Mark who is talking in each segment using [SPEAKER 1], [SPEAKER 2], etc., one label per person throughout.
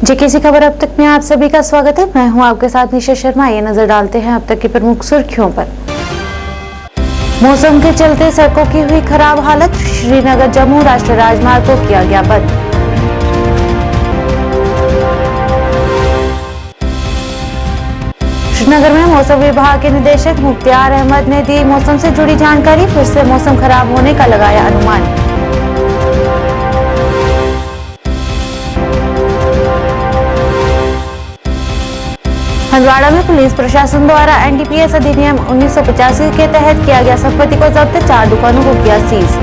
[SPEAKER 1] जेके सी खबर अब तक में आप सभी का स्वागत है। मैं हूं आपके साथ निशा शर्मा। ये नजर डालते हैं अब तक की प्रमुख सुर्खियों पर। मौसम के चलते सड़कों की हुई खराब हालत, श्रीनगर जम्मू राष्ट्रीय राजमार्ग को किया गया बंद। श्रीनगर में मौसम विभाग के निदेशक मुख्तियार अहमद ने दी मौसम से जुड़ी जानकारी, फिर से मौसम खराब होने का लगाया अनुमान। हंदवाड़ा में पुलिस प्रशासन द्वारा एनडीपीएस अधिनियम 1985 के तहत किया गया संपत्ति को जब्त, 4 दुकानों को किया सीज।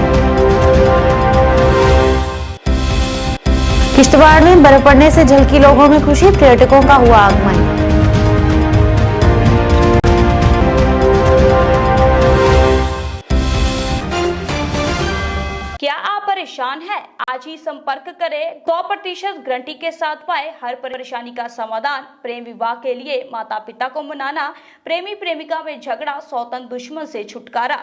[SPEAKER 1] किश्तवाड़ में बर्फ पड़ने से झलकी लोगों में खुशी, पर्यटकों का हुआ आगमन।
[SPEAKER 2] क्या आप परेशान हैं? आज ही संपर्क करें। 100% गारंटी के साथ पाए हर परेशानी का समाधान। प्रेम विवाह के लिए माता पिता को मनाना, प्रेमी प्रेमिका में झगड़ा, सौतन दुश्मन से छुटकारा,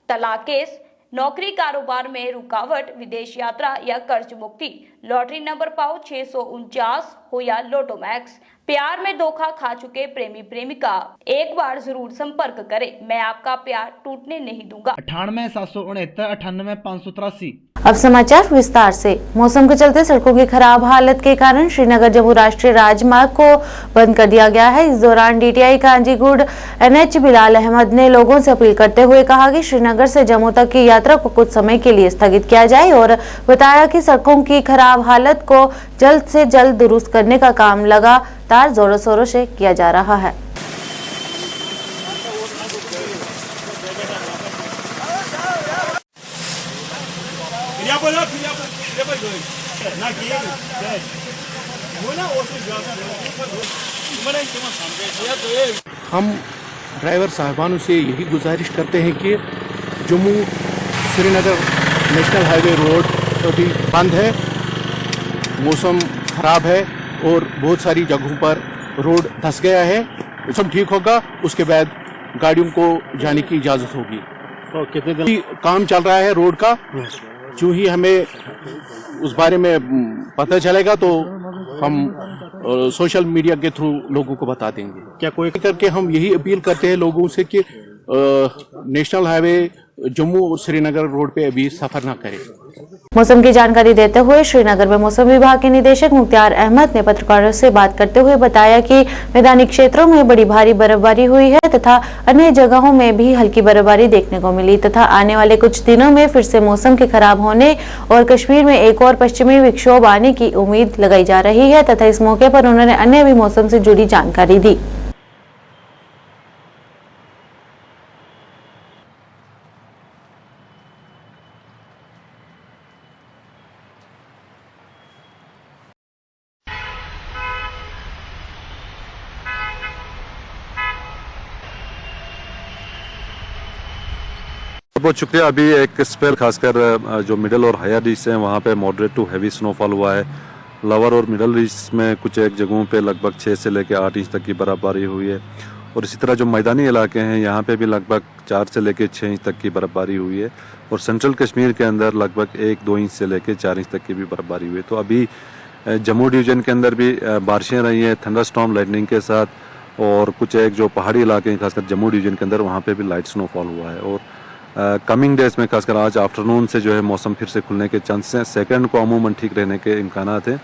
[SPEAKER 2] तलाक केस, नौकरी कारोबार में रुकावट, विदेश यात्रा या कर्ज मुक्ति, लॉटरी नंबर पाओ 649 हो या लोटो मैक्स, प्यार में धोखा खा चुके प्रेमी प्रेमिका, एक बार जरूर संपर्क करें। मैं आपका प्यार टूटने नहीं दूंगा।
[SPEAKER 3] 98 769 98 583।
[SPEAKER 1] अब समाचार विस्तार से। मौसम के चलते सड़कों की खराब हालत के कारण श्रीनगर जम्मू राष्ट्रीय राजमार्ग को बंद कर दिया गया है। इस दौरान डीटीआई कांजीगुड़ एनएच बिलाल अहमद ने लोगों से अपील करते हुए कहा कि श्रीनगर से जम्मू तक की यात्रा को कुछ समय के लिए स्थगित किया जाए और बताया कि सड़कों की खराब हालत को जल्द से जल्द दुरुस्त करने का काम लगातार जोरों शोरों से किया जा रहा है।
[SPEAKER 4] हम ड्राइवर साहबानों से यही गुजारिश करते हैं कि Jammu Srinagar national highway road अभी बंद है, मौसम ख़राब है और बहुत सारी जगहों पर रोड धंस गया है। मौसम ठीक होगा उसके बाद गाड़ियों को जाने की इजाज़त होगी। तो कितने दिन काम चल रहा है रोड का, जो ही हमें उस बारे में पता चलेगा तो हम सोशल मीडिया के थ्रू लोगों को बता देंगे। क्या कोई करके हम यही अपील करते हैं लोगों से कि नेशनल हाईवे जम्मू और श्रीनगर रोड पे अभी सफर ना करें।
[SPEAKER 1] मौसम की जानकारी देते हुए श्रीनगर में मौसम विभाग के निदेशक मुख्तियार अहमद ने पत्रकारों से बात करते हुए बताया कि मैदानी क्षेत्रों में बड़ी भारी बर्फबारी हुई है तथा अन्य जगहों में भी हल्की बर्फबारी देखने को मिली तथा आने वाले कुछ दिनों में फिर से मौसम के खराब होने और कश्मीर में एक और पश्चिमी विक्षोभ आने की उम्मीद लगाई जा रही है तथा इस मौके पर उन्होंने अन्य भी मौसम से जुड़ी जानकारी दी।
[SPEAKER 5] बहुत शुक्रिया। अभी एक स्पेल खासकर जो मिडल और हायर रीच हैं वहाँ पे मॉडरेट टू हैवी स्नोफॉल हुआ है। लोअर और मिडल रीच में कुछ एक जगहों पे लगभग 6 से लेकर 8 इंच तक की बर्फबारी हुई है और इसी तरह जो मैदानी इलाके हैं यहाँ पे भी लगभग 4 से लेकर 6 इंच तक की बर्फबारी हुई है और सेंट्रल कश्मीर के अंदर लगभग 1-2 इंच से लेकर 4 इंच तक की भी बर्फबारी हुई है। तो अभी जम्मू डिवीज़न के अंदर भी बारिशें रही हैं थंडरस्टॉर्म लाइटनिंग के साथ और कुछ एक जो पहाड़ी इलाके हैं खासकर जम्मू डिवीज़न के अंदर वहाँ पर भी लाइट स्नोफॉल हुआ है और कमिंग डेज में खासकर आज आफ्टरनून से जो है मौसम फिर से खुलने के चांसेस हैं। सेकंड को अमूमन ठीक रहने के इम्कानात हैं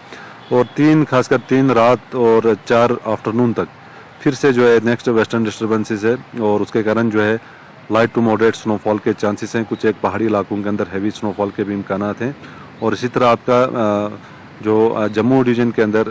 [SPEAKER 5] और 3 रात और 4 आफ्टरनून तक फिर से जो है नेक्स्ट वेस्टर्न डिस्टर्बेंसेस है और उसके कारण जो है लाइट टू मॉडरेट स्नोफॉल के चांसेस हैं। कुछ एक पहाड़ी इलाकों के अंदर हैवी स्नोफॉल के भी इम्कानात हैं और इसी तरह आपका जो जम्मू डिवीज़न के अंदर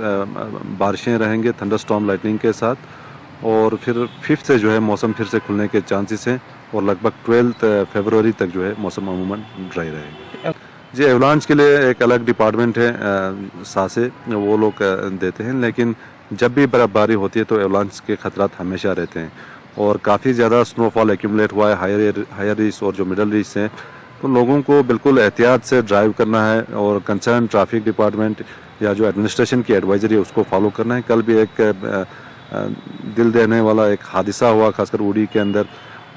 [SPEAKER 5] बारिशें रहेंगे थंडरस्टॉर्म लाइटनिंग के साथ और फिर 5th से जो है मौसम फिर से खुलने के चांसेस हैं और लगभग 12 फरवरी तक जो है मौसम अमूमन ड्राई रहेगा। जी एवलांच के लिए एक अलग डिपार्टमेंट है सासे, वो लोग देते हैं, लेकिन जब भी बर्फबारी होती है तो एवलांच के खतरात हमेशा रहते हैं और काफ़ी ज़्यादा स्नोफॉल एक्यूमुलेट हुआ है हायर रीच और जो मिडल रीच हैं तो लोगों को बिल्कुल एहतियात से ड्राइव करना है और कंसर्न ट्रैफिक डिपार्टमेंट या जो एडमिनिस्ट्रेशन की एडवाइजरी है उसको फॉलो करना है। कल भी एक दिल देने वाला एक हादसा हुआ खासकर उड़ी के अंदर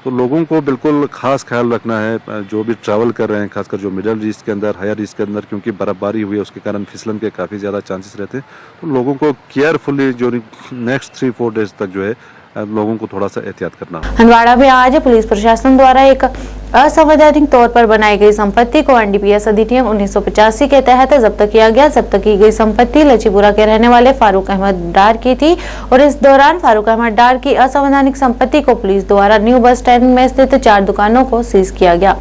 [SPEAKER 5] तो लोगों को बिल्कुल खास ख्याल रखना है जो भी ट्रैवल कर रहे हैं, खासकर जो मिडल ईस्ट के अंदर, हायर ईस्ट के अंदर, क्योंकि बर्फबारी हुई है उसके कारण फिसलन के काफ़ी ज़्यादा चांसेस रहते हैं। तो लोगों को केयरफुली जो नेक्स्ट 3-4 डेज तक जो है लोगों को थोड़ा सा एहतियात करना है।
[SPEAKER 1] हंदवाड़ा में आज पुलिस प्रशासन द्वारा एक असंवैधानिक तौर पर बनाई गई संपत्ति को एनडीपीएस अधिनियम 1985 के तहत जब्त किया गया। जब्त की गई संपत्ति लचीपुरा के रहने वाले फारूक अहमद डार की थी और इस दौरान फारूक अहमद डार की असंवैधानिक संपत्ति को पुलिस द्वारा न्यू बस स्टैंड में स्थित 4 दुकानों को सीज किया गया।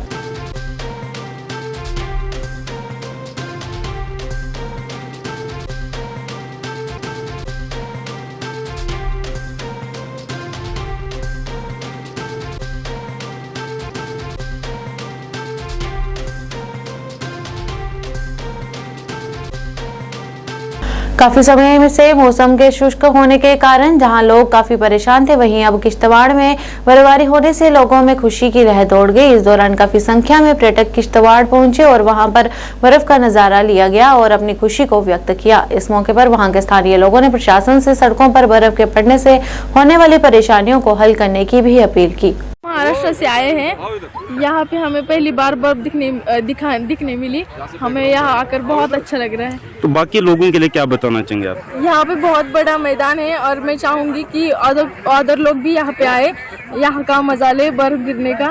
[SPEAKER 1] काफी समय से मौसम के शुष्क होने के कारण जहां लोग काफी परेशान थे, वहीं अब किश्तवाड़ में बर्फबारी होने से लोगों में खुशी की लहर दौड़ गई। इस दौरान काफी संख्या में पर्यटक किश्तवाड़ पहुंचे और वहां पर बर्फ का नजारा लिया गया और अपनी खुशी को व्यक्त किया। इस मौके पर वहां के स्थानीय लोगों ने प्रशासन से सड़कों पर बर्फ के पड़ने से होने वाली परेशानियों को हल करने की भी अपील की।
[SPEAKER 6] महाराष्ट्र से आए हैं, यहाँ पे हमें पहली बार बर्फ दिखने मिली। हमें यहाँ आकर बहुत अच्छा लग रहा है।
[SPEAKER 7] तो बाकी लोगों के लिए क्या बताना चाहेंगे आप?
[SPEAKER 6] यहाँ पे बहुत बड़ा मैदान है और मैं चाहूँगी कि अदर लोग भी यहाँ पे आए, यहाँ का मजा ले बर्फ गिरने का।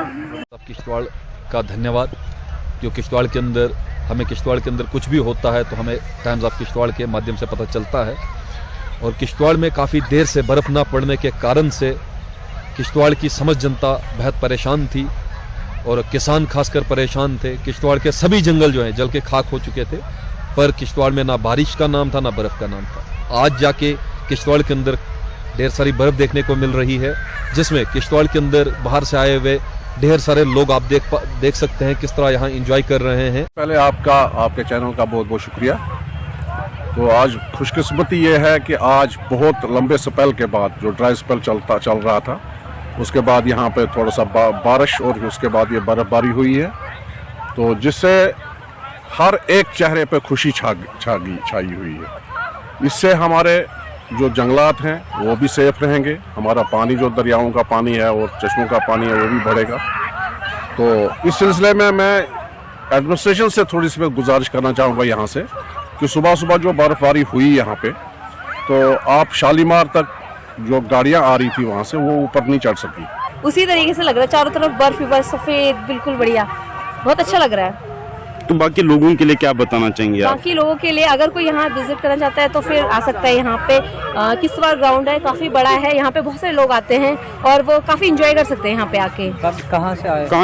[SPEAKER 8] किश्तवाड़ का धन्यवाद। जो किश्तवाड़ के अंदर हमें किश्तवाड़ के अंदर कुछ भी होता है तो हमें टाइम्स ऑफ किश्तवाड़ के माध्यम से पता चलता है। और किश्तवाड़ में काफ़ी देर से बर्फ़ ना पड़ने के कारण से किश्तवाड़ की समस्त जनता बेहद परेशान थी और किसान खासकर परेशान थे। किश्तवाड़ के सभी जंगल जो हैं जल के खाक हो चुके थे, पर किश्तवाड़ में ना बारिश का नाम था ना बर्फ़ का नाम था। आज जाके किश्तवाड़ के अंदर ढेर सारी बर्फ़ देखने को मिल रही है, जिसमें किश्तवाड़ के अंदर बाहर से आए हुए ढेर सारे लोग आप देख सकते हैं किस तरह यहाँ एंजॉय कर रहे हैं।
[SPEAKER 4] पहले आपके चैनल का बहुत बहुत शुक्रिया। तो आज खुशकिस्मती ये है कि आज बहुत लंबे स्पेल के बाद जो ड्राई स्पेल चल रहा था, उसके बाद यहाँ पे थोड़ा सा बारिश और उसके बाद ये बर्फबारी हुई है, तो जिससे हर एक चेहरे पे खुशी छाई हुई है। इससे हमारे जो जंगलात हैं वो भी सेफ रहेंगे, हमारा पानी जो दरियाओं का पानी है और चश्मों का पानी है वो भी बढ़ेगा। तो इस सिलसिले में मैं एडमिनिस्ट्रेशन से थोड़ी सी गुजारिश करना चाहूँगा यहाँ से कि सुबह सुबह जो बर्फबारी हुई यहाँ पे, तो आप शालीमार तक जो गाड़ियाँ आ रही थी वहाँ से वो ऊपर नहीं चढ़ सकी।
[SPEAKER 9] उसी तरीके से लग रहा है, चारों तरफ बर्फ ही बर्फ, सफेद, बिल्कुल बढ़िया, बहुत अच्छा लग रहा है।
[SPEAKER 7] तो बाकी लोगों के लिए क्या बताना चाहेंगे आप?
[SPEAKER 9] बाकी लोगों के लिए अगर कोई यहाँ विजिट करना चाहता है तो फिर आ सकता है। यहाँ पे किश्तवाड़ ग्राउंड है, काफी बड़ा है, यहाँ पे बहुत सारे लोग आते हैं और वो काफी एंजॉय कर सकते हैं यहाँ पे आके।
[SPEAKER 7] कहाँ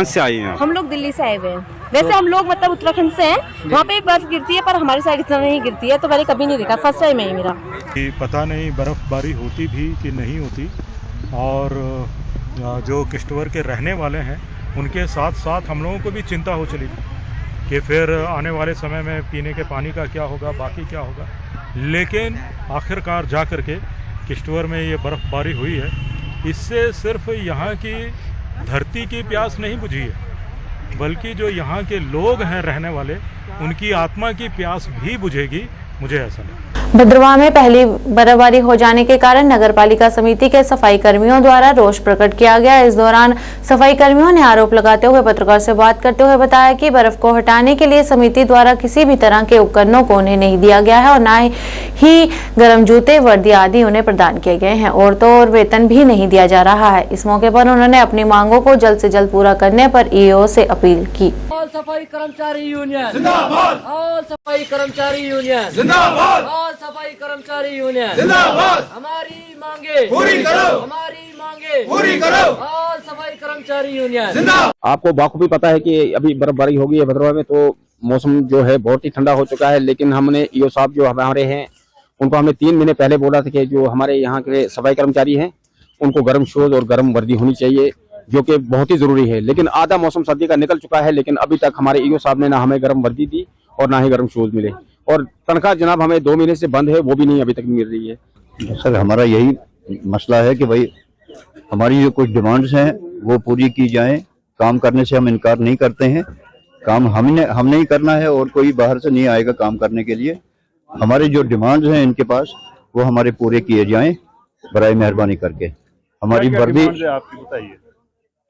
[SPEAKER 7] से आए हैं?
[SPEAKER 9] हम लोग दिल्ली से आए हुए हैं। वैसे हम लोग मतलब उत्तराखंड से हैं, वहाँ पे बर्फ गिरती है पर हमारे साइड इतना नहीं गिरती है, तो मैंने कभी नहीं देखा, फर्स्ट टाइम है मेरा।
[SPEAKER 10] पता नहीं बर्फबारी होती भी कि नहीं होती, और जो किश्तवाड़ के रहने वाले हैं उनके साथ साथ हम लोगों को भी चिंता हो चली कि फिर आने वाले समय में पीने के पानी का क्या होगा, बाकी क्या होगा। लेकिन आखिरकार जा कर के किश्तवाड़ में ये बर्फ़बारी हुई है, इससे सिर्फ यहाँ की धरती की प्यास नहीं बुझी है, बल्कि जो यहाँ के लोग हैं रहने वाले, उनकी आत्मा की प्यास भी बुझेगी, मुझे ऐसा लगता है।
[SPEAKER 1] भद्रवाह में पहली बर्फबारी हो जाने के कारण नगरपालिका समिति के सफाई कर्मियों द्वारा रोष प्रकट किया गया। इस दौरान सफाई कर्मियों ने आरोप लगाते हुए पत्रकार से बात करते हुए बताया कि बर्फ को हटाने के लिए समिति द्वारा किसी भी तरह के उपकरणों को उन्हें नहीं दिया गया है और न ही गर्म जूते, वर्दी आदि उन्हें प्रदान किए गए हैं। औरतों और वेतन भी नहीं दिया जा रहा है। इस मौके पर उन्होंने अपनी मांगों को जल्द से जल्द पूरा करने पर ईओ से अपील की।
[SPEAKER 11] ऑल सफाई कर्मचारी यूनियन जिंदाबाद, ऑल सफाई कर्मचारी यूनियन जिंदाबाद, ऑल सफाई कर्मचारी यूनियन जिंदाबाद। हमारी मांगे पूरी करो, हमारी मांगे पूरी करो, ऑल सफाई कर्मचारी यूनियन जिंदाबाद।
[SPEAKER 7] आपको बाखूबी पता है कि अभी बर्फबारी हो गई है भद्रवाह में, तो मौसम जो है बहुत ही ठंडा हो चुका है। लेकिन हमने ईओ साहब जो हमारे हैं उनको हमने 3 महीने पहले बोला था कि जो हमारे यहाँ के सफाई कर्मचारी हैं उनको गर्म शूज और गर्म वर्दी होनी चाहिए, जो कि बहुत ही जरूरी है। लेकिन आधा मौसम सर्दी का निकल चुका है, लेकिन अभी तक हमारे ईओ साहब ने ना हमें गर्म वर्दी दी और ना ही गर्म शूज मिले, और तनख्वाह जनाब हमें 2 महीने से बंद है, वो भी नहीं अभी तक मिल रही है।
[SPEAKER 12] सर हमारा यही मसला है कि भाई हमारी जो कुछ डिमांड्स हैं वो पूरी की जाएं। काम करने से हम इनकार नहीं करते हैं, काम हमने ही करना है और कोई बाहर से नहीं आएगा काम करने के लिए। हमारे जो डिमांड्स हैं इनके पास वो हमारे पूरे किए जाएं बराए मेहरबानी करके। हमारी वर्दी,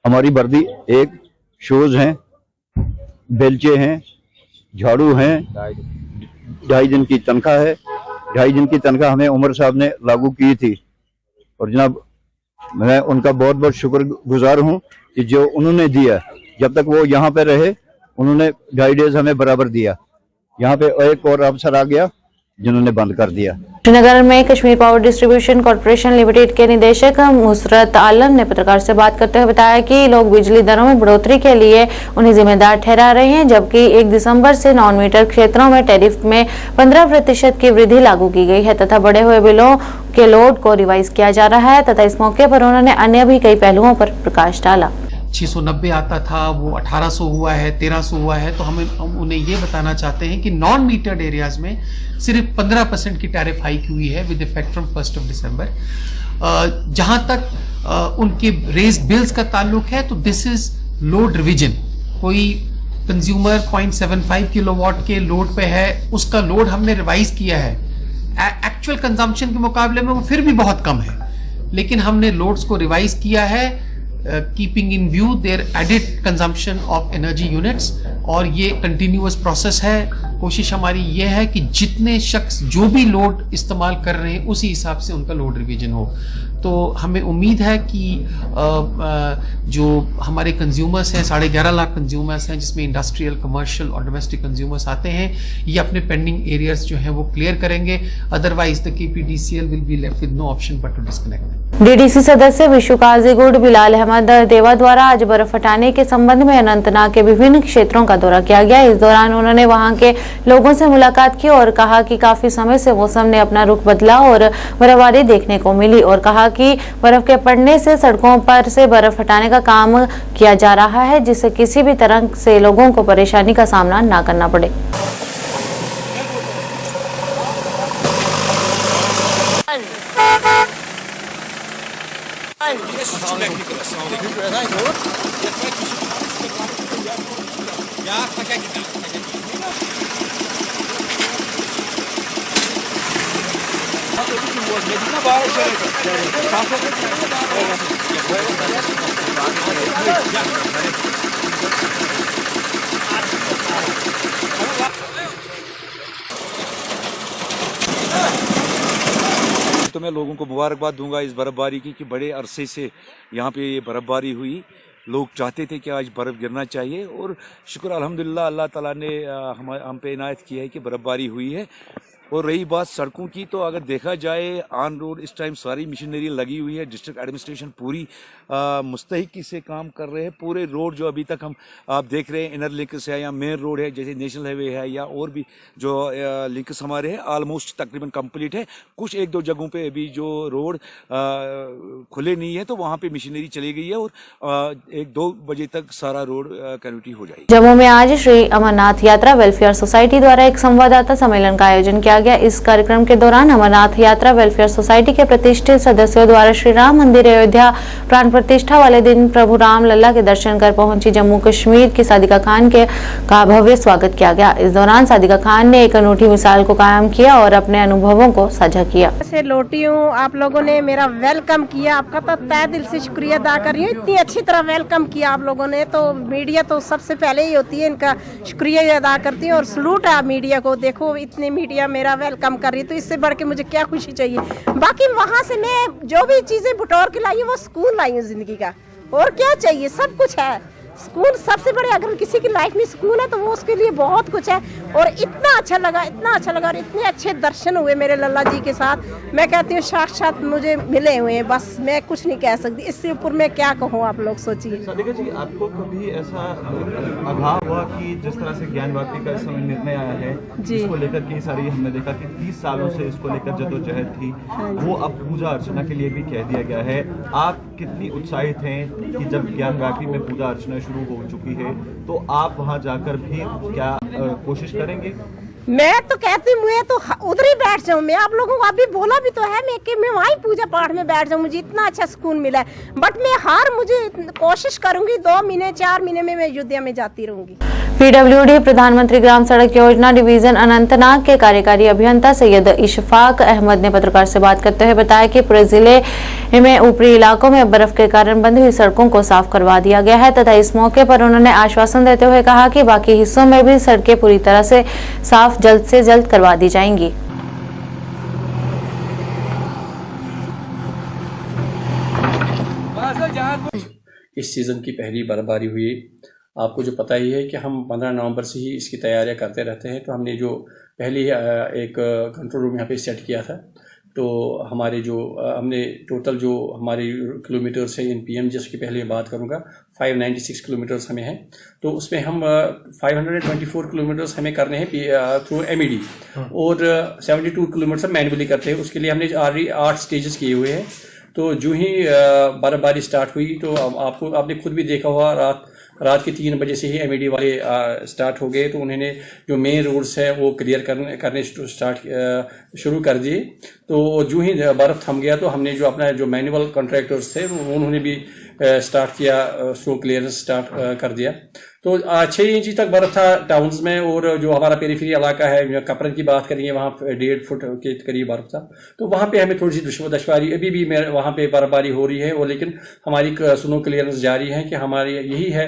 [SPEAKER 12] हमारी वर्दी, एक शूज हैं, बेलचे हैं, झाड़ू हैं, 2.5 दिन की तनख्वाह है। 2.5 दिन की तनख्वाह हमें उमर साहब ने लागू की थी और जनाब मैं उनका बहुत बहुत शुक्रगुजार हूं कि जो उन्होंने दिया, जब तक वो यहाँ पे रहे उन्होंने 2.5 डेज हमें बराबर दिया। यहाँ पे एक और अफसर आ गया जिन्होंने बंद कर दिया।
[SPEAKER 1] श्रीनगर में Kashmir power distribution corporation limited के निदेशक मुसरत आलम ने पत्रकार से बात करते हुए बताया कि लोग बिजली दरों में बढ़ोतरी के लिए उन्हें जिम्मेदार ठहरा रहे हैं, जबकि 1 दिसंबर से नॉन मीटर क्षेत्रों में टैरिफ में 15% की वृद्धि लागू की गई है तथा बढ़े हुए बिलों के लोड को रिवाइज किया जा रहा है तथा इस मौके पर उन्होंने अन्य भी कई पहलुओं पर प्रकाश डाला।
[SPEAKER 13] 690 आता था वो 1800 हुआ है, 1300 हुआ है। तो हम उन्हें ये बताना चाहते हैं कि नॉन मीटर्ड एरियाज में सिर्फ 15% की टैरिफ हाइक हुई है विद इफेक्ट फ्रॉम 1 दिसंबर। जहां तक उनके रेज्ड बिल्स का ताल्लुक है तो दिस इज लोड रिविजन। कोई कंज्यूमर 0.75 किलोवाट के लोड पे है, उसका लोड हमने रिवाइज किया है। एक्चुअल कंजम्पशन के मुकाबले में वो फिर भी बहुत कम है, लेकिन हमने लोड्स को रिवाइज किया है keeping in view their added consumption of energy units. और ये कंटिन्यूअस प्रोसेस है। कोशिश हमारी ये है कि जितने शख्स जो भी लोड इस्तेमाल कर रहे हैं उसी हिसाब से उनका लोड रिवीजन हो। तो हमें उम्मीद है कि जो हमारे कंज्यूमर्स हैं, 11.5 लाख कंज्यूमर्स हैं जिसमें इंडस्ट्रियल, कमर्शियल और डोमेस्टिक कंज्यूमर्स आते हैं, ये अपने पेंडिंग एरियाज जो हैं वो क्लियर करेंगे। Otherwise the KPDCL will be left with no option but to disconnect.
[SPEAKER 1] DDC सदस्य विशु काजीगुड बिलाल अहमद देवा द्वारा आज बर्फ हटाने के संबंध में अनंतनाग के विभिन्न क्षेत्रों का दौरा किया गया। इस दौरान उन्होंने वहां के लोगों से मुलाकात की और कहा कि काफी समय से मौसम ने अपना रुख बदला और बर्फबारी देखने को मिली और कहा कि बर्फ के पड़ने से सड़कों पर से बर्फ हटाने का काम किया जा रहा है जिससे किसी भी तरह से लोगों को परेशानी का सामना न करना पड़े।
[SPEAKER 14] तो मैं लोगों को मुबारकबाद दूंगा इस बर्फबारी की कि बड़े अरसे से यहाँ पे ये बर्फबारी हुई। लोग चाहते थे कि आज बर्फ़ गिरना चाहिए और शुक्र अल्हम्दुलिल्लाह अल्लाह ताला ने हम पे इनायत की है कि बर्फबारी हुई है। और रही बात सड़कों की, तो अगर देखा जाए ऑन रोड इस टाइम सारी मशीनरी लगी हुई है। डिस्ट्रिक्ट एडमिनिस्ट्रेशन पूरी मुस्तहिकी से काम कर रहे हैं। पूरे रोड जो अभी तक हम आप देख रहे हैं इनर लिंक्स है या मेन रोड है जैसे नेशनल हाईवे है या और भी जो लिंक्स हमारे हैं ऑलमोस्ट तकरीबन कंप्लीट है। कुछ 1-2 जगहों पे अभी जो रोड खुले नहीं है तो वहाँ पे मशीनरी चली गई है और 1-2 बजे तक सारा रोड कनेक्टिविटी हो जाएगी।
[SPEAKER 1] जम्मू में आज श्री अमरनाथ यात्रा वेलफेयर सोसाइटी द्वारा एक संवाददाता सम्मेलन का आयोजन किया गया। इस कार्यक्रम के दौरान अमरनाथ यात्रा वेलफेयर सोसाइटी के प्रतिष्ठित सदस्यों द्वारा श्री राम मंदिर अयोध्या प्राण प्रतिष्ठा वाले दिन प्रभु राम लल्ला के दर्शन कर पहुंची जम्मू कश्मीर की सादिका खान का भव्य स्वागत किया गया। इस दौरान सादिका खान ने एक अनूठी मिसाल को कायम किया और अपने अनुभवों को साझा किया।
[SPEAKER 15] से लौटी हूँ, आप लोगों ने मेरा वेलकम किया, आपका तो तहे दिल से शुक्रिया अदा कर रही हूँ। इतनी अच्छी तरह वेलकम किया आप लोगों ने, तो मीडिया तो सबसे पहले ही होती है, इनका शुक्रिया अदा करती हूँ और सलूट है मीडिया को। देखो इतनी मीडिया मेरा वेलकम कर रही है, तो इससे बढ़ के मुझे क्या खुशी चाहिए। बाकी वहाँ से मैं जो भी चीजें बटोर के लाई हूँ वो सुकून लाई हूँ जिंदगी का, और क्या चाहिए, सब कुछ है। सुकून सबसे बड़े, अगर किसी की लाइफ में सुकून है तो वो उसके लिए बहुत कुछ है। और इतना अच्छा लगा और इतने अच्छे दर्शन हुए मेरे लल्ला जी के साथ। मैं कहती हूँ साक्षात मुझे मिले हुए हैं, बस मैं कुछ नहीं कह सकती, इससे ऊपर मैं क्या कहूँ, आप लोग सोचिए।
[SPEAKER 16] सादिका जी, आपको कभी ऐसा आगाह हुआ कि जिस तरह से ज्ञान वापी का इस समय निर्णय आया है इसको लेकर के सारी हमने देखा कि 30 सालों से इसको लेकर जद्दोजहद थी, वो अब पूजा अर्चना के लिए भी कह दिया गया है। आप कितनी उत्साहित हैं कि जब ज्ञान वापी में पूजा अर्चना शुरू हो चुकी है तो आप वहां जाकर भी क्या कोशिश करेंगे?
[SPEAKER 15] मैं तो कहती हूँ मैं तो उधर ही बैठ जाऊँ। मैं आप लोगों को अभी बोला भी तो है मैं कि मैं वहीं पूजा पाठ में बैठ जाऊँ, मुझे इतना अच्छा सुकून मिला है। बट मैं मुझे कोशिश करूंगी 2 महीने 4 महीने में मैं अयोध्या में जाती रहूंगी।
[SPEAKER 1] पीडब्ल्यूडी प्रधानमंत्री ग्राम सड़क योजना डिवीजन अनंतनाग के कार्यकारी अभियंता सैयद इशफाक अहमद ने पत्रकार से बात करते हुए बताया कि पूरे जिले में ऊपरी इलाकों में बर्फ के कारण बंद हुई सड़कों को साफ करवा दिया गया है तथा इस मौके पर उन्होंने आश्वासन देते हुए कहा कि बाकी हिस्सों में भी सड़कें पूरी तरह से साफ जल्द से जल्द करवा दी जाएंगी।
[SPEAKER 17] इस सीज़न की पहली बर्फबारी हुई। आपको जो पता ही है कि हम 15 नवंबर से ही इसकी तैयारियां करते रहते हैं। तो हमने जो पहली एक कंट्रोल रूम यहाँ पे सेट किया था, तो हमारे जो हमने टोटल जो हमारे किलोमीटर्स है एनपीएम, जिसकी पहले मैं बात करूँगा, 596 किलोमीटर्स हमें हैं। तो उसमें हम 524 किलोमीटर्स हमें करने हैं थ्रू एमईडी और 72 किलोमीटर मैनुअली करते हैं। उसके लिए हमने ऑलरेडी 8 स्टेजेस किए हुए हैं। तो जो ही बर्फबारी स्टार्ट हुई तो आपने खुद भी देखा हुआ, रात के 3 बजे से ही एमईडी वाले स्टार्ट हो गए। तो उन्होंने जो मेन रोड्स है वो क्लियर करने शुरू कर दिए। तो जो ही बर्फ थम गया तो हमने जो अपना जो मैनुअल कॉन्ट्रैक्टर्स थे उन्होंने भी स्टार्ट किया, स्लो क्लियरेंस स्टार्ट कर दिया। तो 6 इंच तक बर्फ था टाउन्स में, और जो हमारा पेरीफेरी इलाका है, कपरन की बात करेंगे, वहाँ 1.5 फुट के करीब बर्फ था। तो वहाँ पे हमें थोड़ी सी दुश्वारी अभी भी वहाँ पे बर्फबारी हो रही है, और लेकिन हमारी स्नो क्लियरेंस जारी है कि हमारी यही है।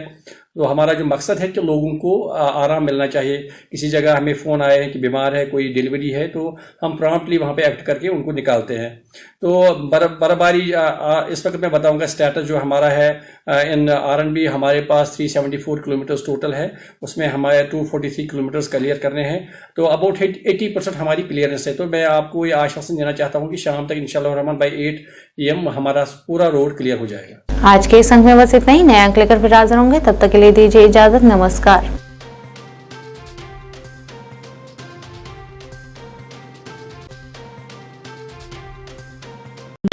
[SPEAKER 17] तो हमारा जो मकसद है कि लोगों को आराम मिलना चाहिए। किसी जगह हमें फ़ोन आए हैं कि बीमार है, कोई डिलीवरी है, तो हम प्रॉम्प्टली वहाँ पे एक्ट करके उनको निकालते हैं। तो बर्फबारी इस वक्त मैं बताऊंगा स्टेटस जो हमारा है इन आरएनबी, हमारे पास 374 किलोमीटर्स टोटल है, उसमें हमारे 243 किलोमीटर्स क्लियर करने हैं। तो अबाउट 80% हमारी क्लियरेंस है। तो मैं आपको ये आश्वासन देना चाहता हूँ कि शाम तक इंशाल्लाह रहमान बाय 8 PM हमारा पूरा रोड क्लियर हो जाएगा।
[SPEAKER 1] आज के इस अंक में बस इतना ही। नया अंक लेकर फिर हाजिर होंगे, तब तक के लिए दीजिए इजाजत। नमस्कार।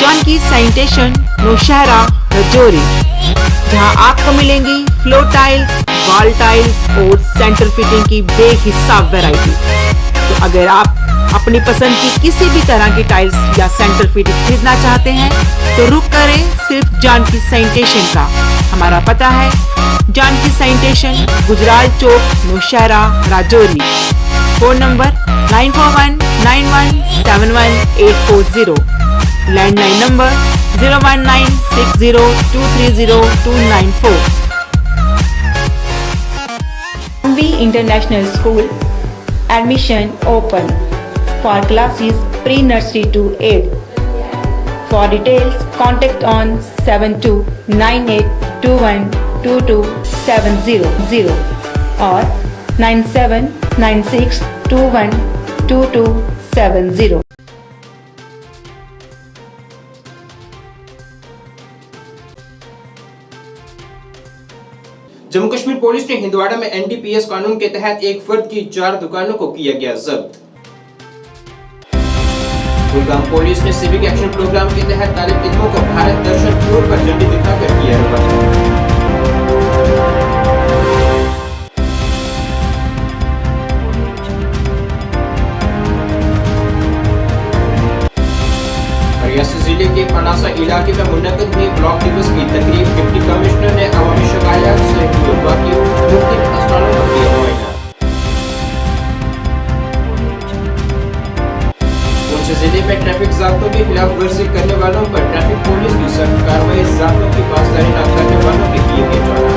[SPEAKER 18] जानकी सैनिटेशन नौशहरा रजौरी, जहां आपको मिलेंगी फ्लोर टाइल्स, वॉल टाइल्स और सेंटर फिटिंग की बेहिसाब वैरायटी। तो अगर आप अपनी पसंद की किसी भी तरह की टाइल्स या सेंटर फिटिंग खरीदना चाहते हैं तो रुक करें सिर्फ जानकी सैनिटेशन का। हमारा पता है Janki sanitation, Gujral Chowk, Nowshera, Rajouri. Phone number 9419171840, landline number 01960230294।
[SPEAKER 19] Anvi International School, admission open for classes pre-nursery to 8th. For details, contact on 7298212270 or 9796212270.
[SPEAKER 20] Jammu Kashmir police ने हिंदवाड़ा में एनडीपीएस कानून के तहत एक फर्द की 4 दुकानों को किया गया जब्त। कुलगाम पुलिस ने सिविक एक्शन प्रोग्राम के तहत तालिब इल्मों को भारत दर्शन फ्लोर पर झंडी दिखाकर किया रवाना। रियासी जिले के पनासा इलाके में मुनक्किद हुई ब्लॉक दिवस की तकरीब, डिप्टी कमिश्नर ने अवामी शिकायत से मुख्तलिफ अस्पतालों पर किया मुआयना। पुंछ जिले में ट्रैफिक ज़ाब्तों की खिलाफ वर्जी करने वालों पर ट्रैफिक पुलिस की सख्त कार्रवाई, ज़ाब्तों की पासदारी न करने वालों के किए गए चालान।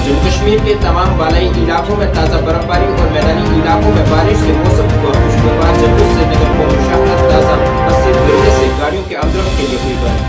[SPEAKER 20] जम्मू कश्मीर के तमाम बालाई इलाकों में ताज़ा बर्फबारी और मैदानी इलाकों में बारिश से मौसम हुआ खुशगवार। जम्मू से नगर को मुशाहरत ताज़ा बसें गिरने से गाड़ियों के आमदरफ्त के लिए हुई बंद।